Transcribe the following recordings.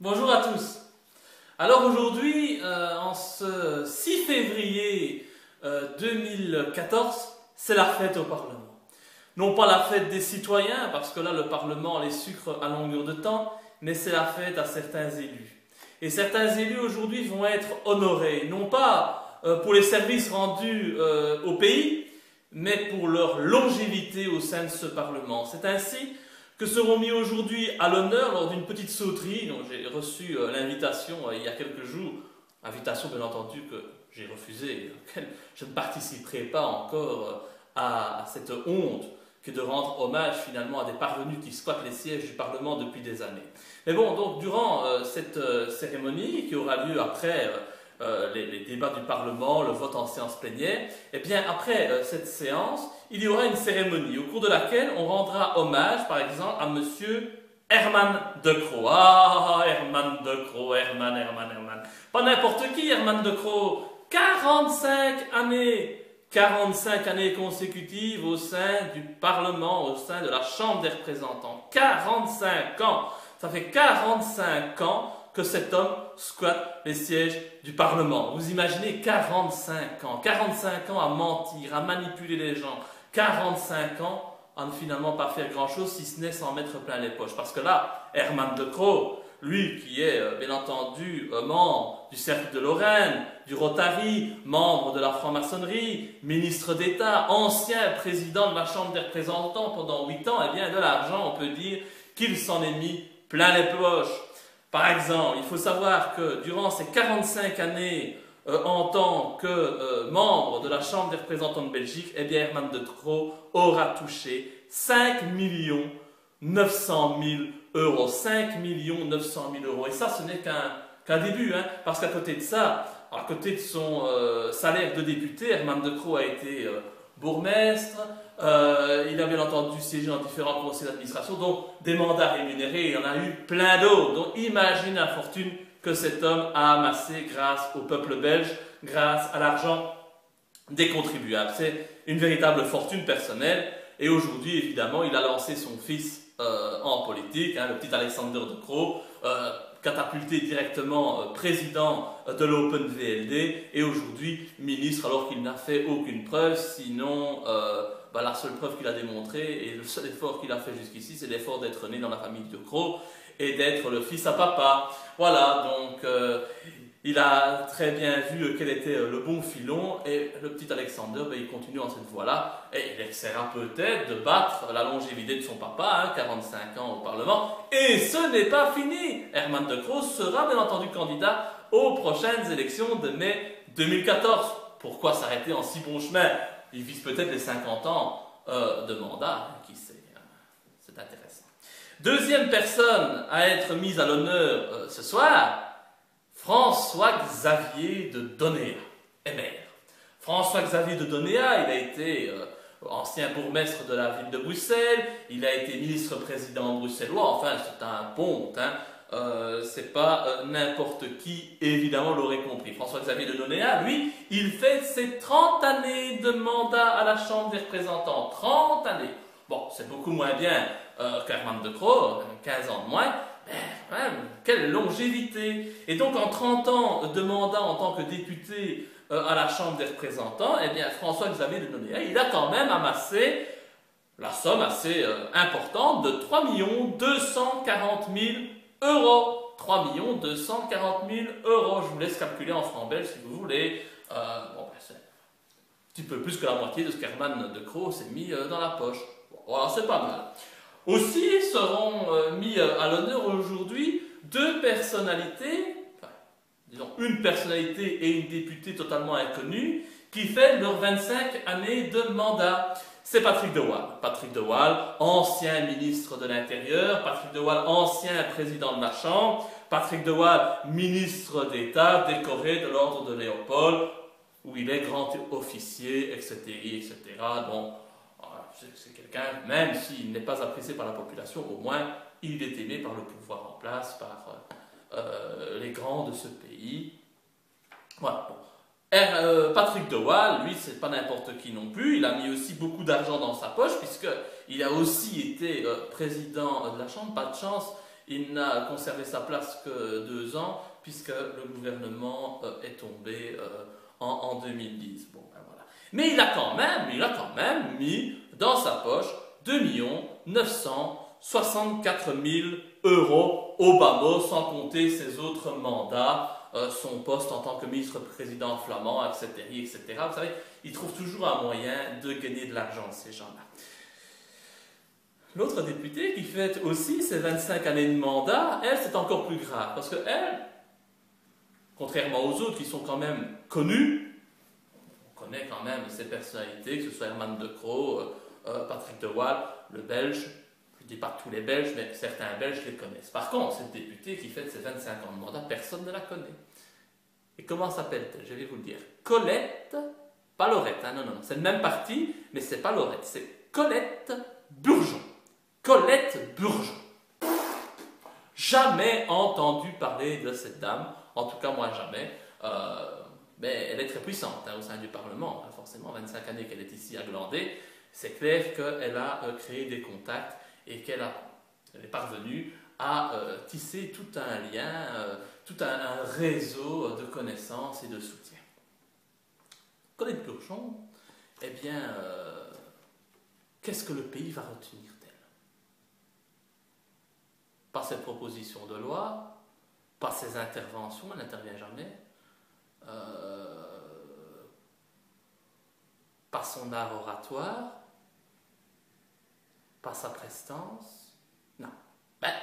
Bonjour à tous. Alors aujourd'hui, en ce 6 février 2014, c'est la fête au Parlement. Non pas la fête des citoyens, parce que là le Parlement les sucre à longueur de temps, mais c'est la fête à certains élus. Et certains élus aujourd'hui vont être honorés, non pas pour les services rendus au pays, mais pour leur longévité au sein de ce Parlement. C'est ainsi que seront mis aujourd'hui à l'honneur lors d'une petite sauterie dont j'ai reçu l'invitation il y a quelques jours, invitation bien entendu que j'ai refusée, auquel je ne participerai pas encore à cette honte que de rendre hommage finalement à des parvenus qui squattent les sièges du Parlement depuis des années. Mais bon, donc durant cette cérémonie qui aura lieu après les débats du Parlement, le vote en séance plénière, et bien après cette séance, il y aura une cérémonie au cours de laquelle on rendra hommage, par exemple, à Monsieur Herman De Croo. Ah, Herman De Croo, Herman. Pas n'importe qui, Herman De Croo. 45 années consécutives au sein du Parlement, au sein de la Chambre des représentants. 45 ans. Ça fait 45 ans que cet homme squatte les sièges du Parlement. Vous imaginez 45 ans. 45 ans à mentir, à manipuler les gens. 45 ans à ne finalement pas faire grand-chose, si ce n'est s'en mettre plein les poches. Parce que là, Herman De Croo, lui qui est bien entendu membre du Cercle de Lorraine, du Rotary, membre de la franc-maçonnerie, ministre d'État, ancien président de la Chambre des représentants pendant 8 ans, eh bien de l'argent, on peut dire qu'il s'en est mis plein les poches. Par exemple, il faut savoir que durant ces 45 années en tant que membre de la Chambre des représentants de Belgique, eh bien Herman De Croo aura touché 5 900 000 euros. 5 900 000 euros. Et ça, ce n'est qu'un début, hein, parce qu'à côté de ça, à côté de son salaire de député, Herman De Croo a été bourgmestre, il a bien entendu siégé dans différents conseils d'administration, donc des mandats rémunérés, il y en a eu plein d'autres. Donc imagine la fortune que cet homme a amassé grâce au peuple belge, grâce à l'argent des contribuables. C'est une véritable fortune personnelle. Et aujourd'hui, évidemment, il a lancé son fils en politique, hein, le petit Alexander De Croo, catapulté directement président de l'Open VLD et aujourd'hui ministre alors qu'il n'a fait aucune preuve, sinon la seule preuve qu'il a démontrée et le seul effort qu'il a fait jusqu'ici, c'est l'effort d'être né dans la famille De Croo et d'être le fils à papa. Voilà, donc il a très bien vu quel était le bon filon et le petit Alexander, il continue dans cette voie-là et il essaiera peut-être de battre la longévité de son papa, hein, 45 ans au Parlement. Et ce n'est pas fini. Herman De Croo sera bien entendu candidat aux prochaines élections de mai 2014. Pourquoi s'arrêter en si bon chemin? Il vise peut-être les 50 ans de mandat, qui sait, c'est intéressant. Deuxième personne à être mise à l'honneur ce soir, François-Xavier de Donéa, MR. François-Xavier de Donéa, il a été ancien bourgmestre de la ville de Bruxelles, il a été ministre-président bruxellois, enfin c'est un ponte, hein. C'est pas n'importe qui, évidemment, l'aurait compris. François-Xavier de Donéa, lui, il fait ses 30 années de mandat à la Chambre des représentants. 30 années. Bon, c'est beaucoup moins bien qu'Herman De Croo, 15 ans de moins, mais quand même, quelle longévité. Et donc, en 30 ans de mandat en tant que député à la Chambre des représentants, eh bien, François-Xavier de Donéa, il a quand même amassé la somme assez importante de 3 240 000 euros. 3 240 000 euros. Je vous laisse calculer en francs belges si vous voulez. C'est un petit peu plus que la moitié de ce qu'Herman De Croo s'est mis dans la poche. Bon, voilà, c'est pas mal. Aussi seront mis à l'honneur aujourd'hui deux personnalités, enfin, disons une personnalité et une députée totalement inconnue, qui fêtent leurs 25 années de mandat. C'est Patrick De Waal. Patrick De Waal, ancien ministre de l'Intérieur, Patrick De Waal, ancien président de la Chambre, Patrick De Waal, ministre d'État, décoré de l'ordre de Léopold, où il est grand officier, etc. etc. Bon, c'est quelqu'un, même s'il n'est pas apprécié par la population, au moins il est aimé par le pouvoir en place, par les grands de ce pays. Voilà. Bon. Patrick De Waal, lui, c'est pas n'importe qui non plus. Il a mis aussi beaucoup d'argent dans sa poche, puisqu'il a aussi été président de la Chambre. Pas de chance, il n'a conservé sa place que 2 ans, puisque le gouvernement est tombé en 2010. Bon, ben voilà. Mais il a quand même mis dans sa poche 2 964 000 euros au bas mot, sans compter ses autres mandats, son poste en tant que ministre-président flamand, etc., etc. Vous savez, ils trouvent toujours un moyen de gagner de l'argent, ces gens-là. L'autre députée qui fête aussi ses 25 années de mandat, elle, c'est encore plus grave. Parce qu'elle, contrairement aux autres qui sont quand même connus, on connaît quand même ces personnalités, que ce soit Herman De Croo, Patrick de Waal, le Belge. Je ne dis pas tous les Belges, mais certains Belges les connaissent. Par contre, cette députée qui fête ses 25 ans de mandat, personne ne la connaît. Et comment s'appelle-t-elle? Je vais vous le dire. Colette, pas Laurette, hein, non, c'est le même parti, mais c'est pas Laurette, c'est Colette Burgon. Colette Burgon. Jamais entendu parler de cette dame, en tout cas moi jamais. Mais elle est très puissante au sein du Parlement, forcément, 25 années qu'elle est ici à Glandais. C'est clair qu'elle a créé des contacts et qu'elle est parvenue à tisser tout un lien, tout un réseau de connaissances et de soutien. Colette Burgon, eh bien, qu'est-ce que le pays va retenir d'elle? Pas cette proposition de loi, pas ses interventions, elle n'intervient jamais, pas son art oratoire, pas sa prestance, non. Ben,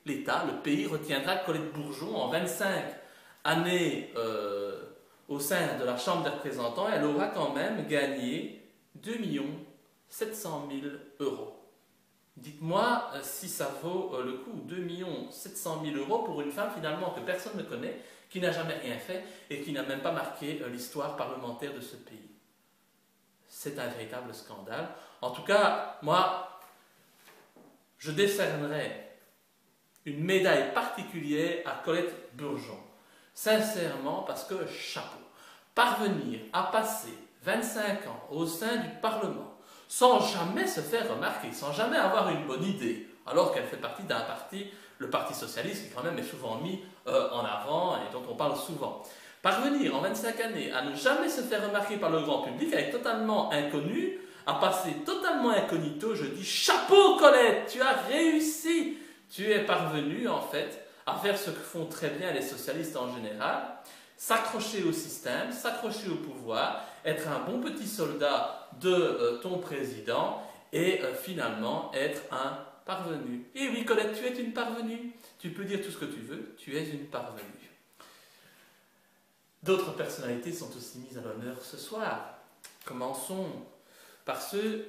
l'État, le pays retiendra Colette Burgon en 25 années au sein de la Chambre des représentants, elle aura quand même gagné 2 700 000 euros. Dites-moi si ça vaut le coup, 2 700 000 euros pour une femme finalement que personne ne connaît, qui n'a jamais rien fait et qui n'a même pas marqué l'histoire parlementaire de ce pays. C'est un véritable scandale. En tout cas, moi, je décernerai une médaille particulière à Colette Burgon. Sincèrement, parce que chapeau. Parvenir à passer 25 ans au sein du Parlement, sans jamais se faire remarquer, sans jamais avoir une bonne idée, alors qu'elle fait partie d'un parti, le Parti Socialiste, qui quand même est souvent mis en avant et dont on parle souvent. Parvenir en 25 années à ne jamais se faire remarquer par le grand public, à être totalement inconnu, à passer totalement incognito, je dis chapeau Colette, tu as réussi, tu es parvenu en fait à faire ce que font très bien les socialistes en général, s'accrocher au système, s'accrocher au pouvoir, être un bon petit soldat de ton président et finalement être un parvenu. Et oui Colette, tu es une parvenue. Tu peux dire tout ce que tu veux, tu es une parvenue. D'autres personnalités sont aussi mises à l'honneur ce soir. Commençons par ceux...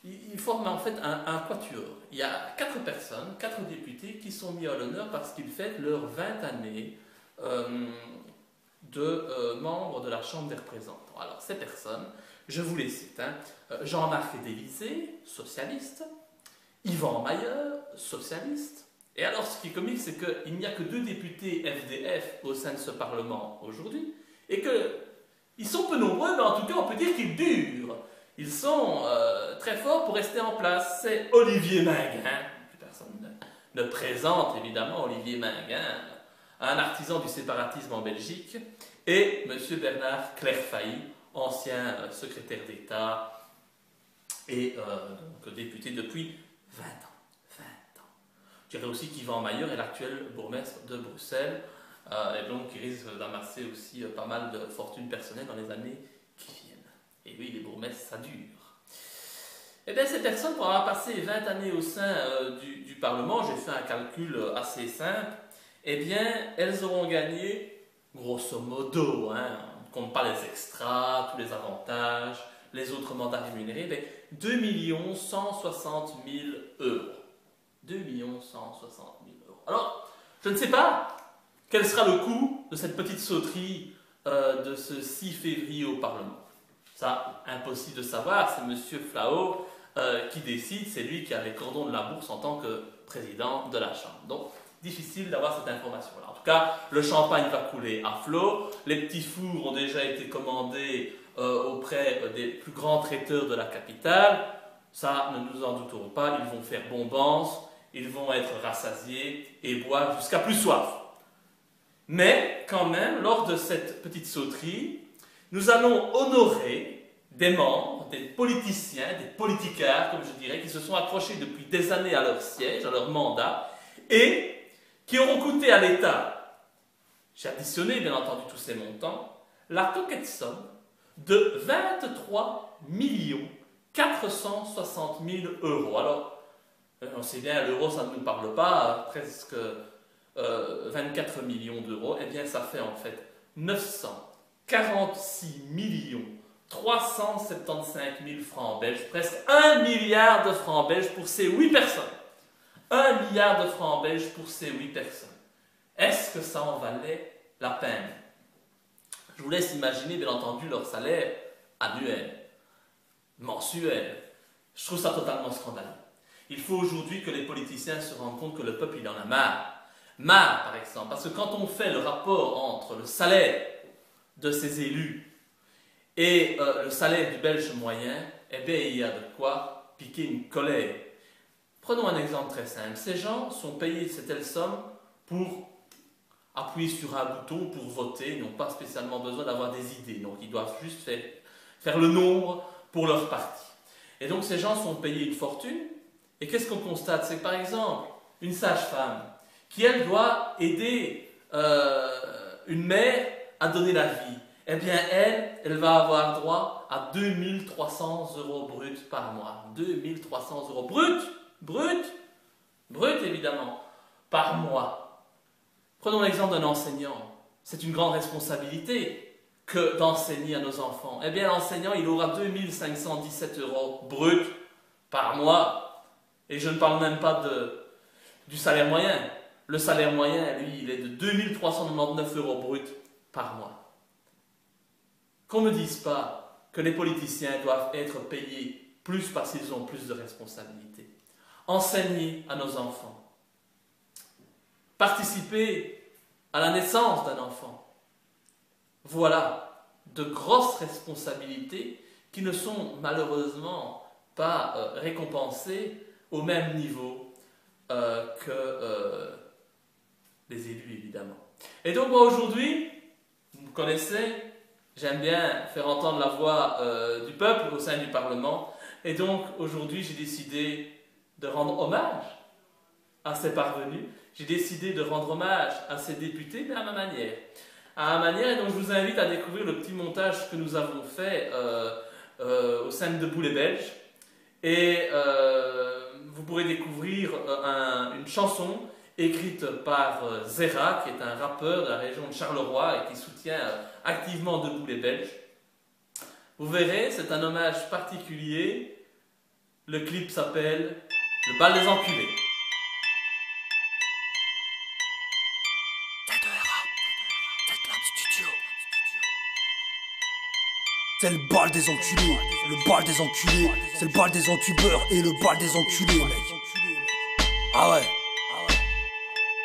Ils forment en fait un quatuor. Il y a 4 personnes, 4 députés qui sont mis à l'honneur parce qu'ils fêtent leurs 20 années de membres de la Chambre des représentants. Alors, ces personnes, je vous les cite. Jean-Marc Délisée, socialiste. Yvan Mayer, socialiste. Et alors, ce qui est comique, c'est qu'il n'y a que 2 députés FDF au sein de ce Parlement aujourd'hui, et qu'ils sont peu nombreux, mais en tout cas, on peut dire qu'ils durent. Ils sont très forts pour rester en place. C'est Olivier Minguin, que personne ne présente évidemment, Olivier Minguin, un artisan du séparatisme en Belgique, et M. Bernard Clairfailly, ancien secrétaire d'État et donc député depuis 20 ans. 20 ans. Je dirais aussi qu'Yvan Mayer est l'actuel bourgmestre de Bruxelles, et donc il risque d'amasser aussi pas mal de fortune personnelle dans les années qui viennent. Et oui, les bourgmestres, ça dure. Eh bien, ces personnes, pour avoir passé 20 années au sein du Parlement, j'ai fait un calcul assez simple, eh bien, elles auront gagné, grosso modo, on ne compte pas les extras, tous les avantages, les autres mandats rémunérés, mais 2 160 000 euros. 2 160 000 euros. Alors, je ne sais pas quel sera le coût de cette petite sauterie de ce 6 février au Parlement. Ça, impossible de savoir, c'est M. Flao qui décide, c'est lui qui a les cordons de la bourse en tant que président de la Chambre. Donc, difficile d'avoir cette information-là. En tout cas, le champagne va couler à flot, les petits fours ont déjà été commandés auprès des plus grands traiteurs de la capitale. Ça, ne nous en doutons pas, ils vont faire bombance ils vont être rassasiés et boire jusqu'à plus soif. Mais quand même, lors de cette petite sauterie, nous allons honorer des membres, des politiciens, des politicards, comme je dirais, qui se sont accrochés depuis des années à leur siège, à leur mandat, et qui auront coûté à l'État, j'ai additionné bien entendu tous ces montants, la coquette somme de 23 460 000 euros. Alors, on sait bien, l'euro, ça ne nous parle pas, presque 24 millions d'euros. Eh bien, ça fait en fait 946 375 000 francs belges, presque 1 milliard de francs belges pour ces 8 personnes. 1 milliard de francs belges pour ces 8 personnes. Est-ce que ça en valait la peine? Je vous laisse imaginer, bien entendu, leur salaire annuel, mensuel. Je trouve ça totalement scandaleux. Il faut aujourd'hui que les politiciens se rendent compte que le peuple, il en a marre. Marre, par exemple, parce que quand on fait le rapport entre le salaire de ces élus et le salaire du Belge moyen, eh bien, il y a de quoi piquer une colère. Prenons un exemple très simple. Ces gens sont payés cette telle somme pour appuyer sur un bouton pour voter, ils n'ont pas spécialement besoin d'avoir des idées, donc ils doivent juste faire le nombre pour leur parti. Et donc ces gens sont payés une fortune, et qu'est-ce qu'on constate? C'est que par exemple, une sage-femme, qui elle doit aider une mère à donner la vie, eh bien elle va avoir droit à 2300 euros bruts par mois. 2300 euros brut évidemment, par mois. Prenons l'exemple d'un enseignant. C'est une grande responsabilité que d'enseigner à nos enfants. Eh bien, l'enseignant, il aura 2517 euros bruts par mois. Et je ne parle même pas du salaire moyen. Le salaire moyen, lui, il est de 2399 euros bruts par mois. Qu'on ne me dise pas que les politiciens doivent être payés plus parce qu'ils ont plus de responsabilités. Enseigner à nos enfants. Participer à la naissance d'un enfant. Voilà de grosses responsabilités qui ne sont malheureusement pas récompensées au même niveau que les élus, évidemment. Et donc moi aujourd'hui, vous me connaissez, j'aime bien faire entendre la voix du peuple au sein du Parlement. Et donc aujourd'hui, j'ai décidé de rendre hommage à ces parvenus. J'ai décidé de rendre hommage à ces députés, mais à ma manière. À ma manière, et donc je vous invite à découvrir le petit montage que nous avons fait au sein de Debout les Belges. Et vous pourrez découvrir une chanson écrite par Zera, qui est un rappeur de la région de Charleroi et qui soutient activement Debout les Belges. Vous verrez, c'est un hommage particulier. Le clip s'appelle « Le bal des enculés ». C'est le bal des enculés, le bal des enculés, c'est le bal des entubeurs et le bal des enculés, mec. Ah ouais,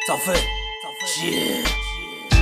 ça fait chier.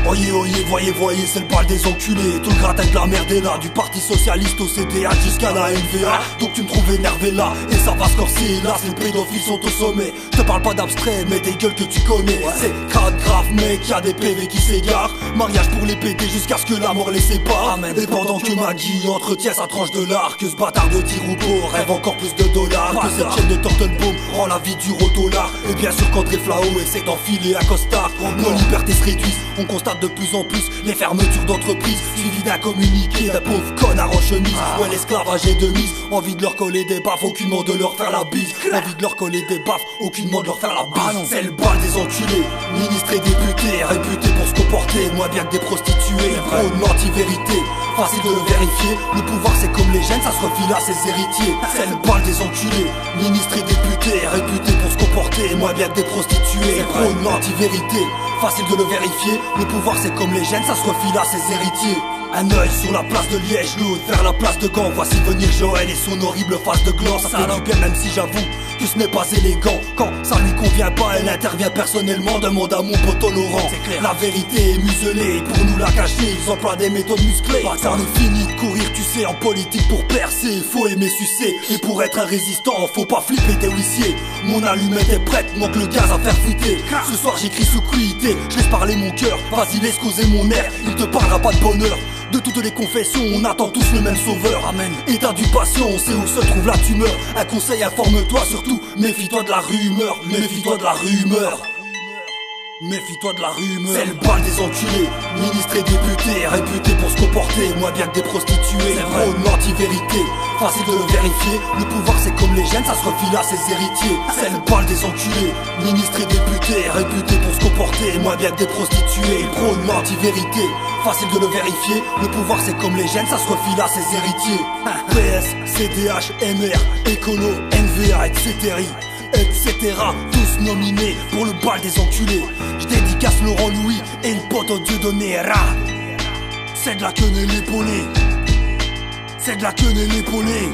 Oyez, oyez, voyez, c'est le bal des enculés. Tout le gratin de la merde est là, du parti socialiste au CDA jusqu'à la NVA. Donc tu me trouves énervé là, et ça va se corser hélas. Les pédophiles sont au sommet, te parle pas d'abstrait, mais des gueules que tu connais. C'est grave mec, y'a des PV qui s'égarent. Mariage pour les péter jusqu'à ce que la mort les sépare. Amen. Et pendant que Maggie entretient sa tranche de lard, que ce bâtard de Tiroupo rêve encore plus de dollars, que cette chaîne de Turtleboom rend la vie dure au dollar. Et bien sûr qu'André Flao essaie d'enfiler un costard. Nos libertés se réduisent, on constate de plus en plus les fermetures d'entreprises, suivies d'un communiqué d'un pauvre connard en chemise. Ouais, l'esclavage est de mise, envie de leur coller des baffes, aucunement de leur faire la bise. Envie de leur coller des baffes, aucunement de leur faire la bise. C'est le bal des enculés, ministres et députés, réputés pour se comporter moins bien que des prostituées. Fraude, anti-vérité, facile de le vérifier. Le pouvoir c'est comme les gènes, ça se refile à ses héritiers. C'est le bal des enculés, ministres et députés, réputés pour se comporter moins bien que des prostituées. Fraude, anti-vérité, facile de le vérifier. Le pouvoir c'est comme les gènes, ça se refile à ses héritiers. Un œil sur la place de Liège, l'autre vers la place de Gand. Voici venir Joël et son horrible face de gland. Ça fait du bien même si j'avoue que ce n'est pas élégant. Quand ça lui convient pas, elle intervient personnellement. Demande à mon pote Laurent. La vérité est muselée et pour nous la cacher, ils emploient des méthodes musclées. Ça n'est fini de courir, tu sais, en politique pour percer. Faut aimer sucer et pour être un résistant, faut pas flipper des huissiers. Mon allumette est prête, manque le gaz à faire fuiter. Ce soir j'écris sous cuité, je laisse parler mon cœur. Vas-y laisse causer mon air, il te parlera pas de bonheur. De toutes les confessions, on attend tous le même sauveur. Amen. État du patient, on sait où se trouve la tumeur. Un conseil, informe-toi surtout, méfie-toi de la rumeur. Méfie-toi de la rumeur. Méfie-toi de la rumeur. C'est le bal des enculés, ministres et députés, réputés pour se comporter moins bien que des prostituées. C'est vrai, une anti-vérité, facile de le vérifier. Le pouvoir c'est comme les gènes, ça se refile à ses héritiers. C'est le bal des enculés, ministres et députés, réputés pour se comporter moins bien que des prostituées. Ils prônent l'anti-vérité, facile de le vérifier. Le pouvoir c'est comme les gènes, ça se refile à ses héritiers. PS, CDH, MR, Écolo, NVA, etc. Tous nominés pour le bal des enculés. Je dédicace Laurent Louis et une pote au Dieudonné Ra. C'est de la quenelle épaulée. C'est de la quenelle épaulée.